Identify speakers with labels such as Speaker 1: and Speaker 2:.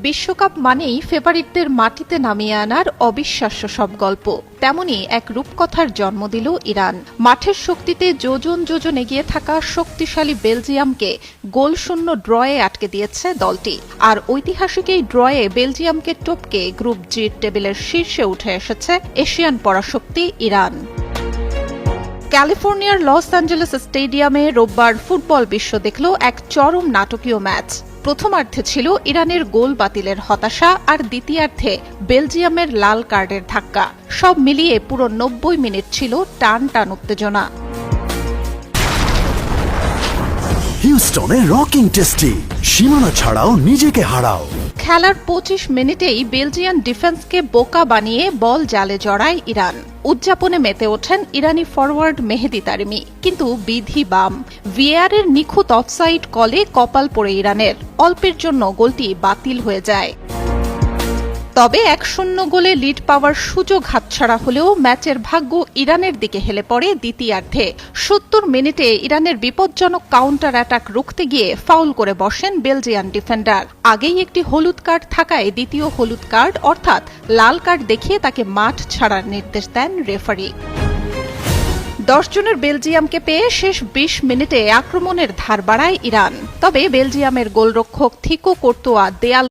Speaker 1: বিশ্বকাপ মানেই ফেভারিটদের মাটিতে নামিয়ে আনার অবিশ্বাস্য সব গল্প। তেমনি এক রূপকথার জন্ম দিল ইরান। মাঠের শক্তিতে যোজন যোজন এগিয়ে থাকা শক্তিশালী বেলজিয়ামকে গোলশূন্য ড্রয়ে আটকে দিয়েছে দলটি। আর ঐতিহাসিক এই ড্রয়ে বেলজিয়ামকে টপকে গ্রুপ জির টেবিলের শীর্ষে উঠে এসেছে এশিয়ান পরাশক্তি ইরান। ক্যালিফোর্নিয়ার লস অ্যাঞ্জেলেস স্টেডিয়ামে রোববার ফুটবল বিশ্ব দেখল এক চরম নাটকীয় ম্যাচ। প্রথমার্ধে ছিল ইরানের গোল বাতিলের হতাশা, আর দ্বিতীয়ার্ধে বেলজিয়ামের লাল কার্ডের ধাক্কা। সব মিলিয়ে পুরো ৯০ মিনিট ছিল টান টান উত্তেজনা।
Speaker 2: হিউস্টনে রকিং টেস্টি, সীমানা ছাড়াও নিজেকে হারাও।
Speaker 1: খেলার ২৫ মিনিটেই বেলজিয়ান ডিফেন্সকে বোকা বানিয়ে বল জালে জড়ায় ইরান। উদযাপনে মেতে ওঠেন ইরানি ফরওয়ার্ড মেহেদি তারিমি, কিন্তু বিধি বাম। ভিএআরের নিখুঁত অফসাইড কলে কপাল পড়ে ইরানের। অল্পের জন্য গোলটি বাতিল হয়ে যায়। তবে ১-০ গোলে লিড পাওয়ার সুযোগ হাতছাড়া হলেও ম্যাচের ভাগ্য ইরানের দিকে হেলে পড়ে দ্বিতীয়ার্ধে। ৭০ মিনিটে ইরানের বিপজ্জনক কাউন্টার অ্যাটাক রুখতে গিয়ে ফাউল করে বসেন বেলজিয়ান ডিফেন্ডার। আগেই একটি হলুদ কার্ড থাকায় দ্বিতীয় হলুদ কার্ড অর্থাৎ লাল কার্ড দেখিয়ে তাকে মাঠ ছাড়ার নির্দেশ দেন রেফারি। ১০ জনের বেলজিয়ামকে পেয়ে শেষ ২০ মিনিটে আক্রমণের ধার বাড়ায় ইরান। তবে বেলজিয়ামের গোলরক্ষক থিকো কোর্তোয়া দেয়াল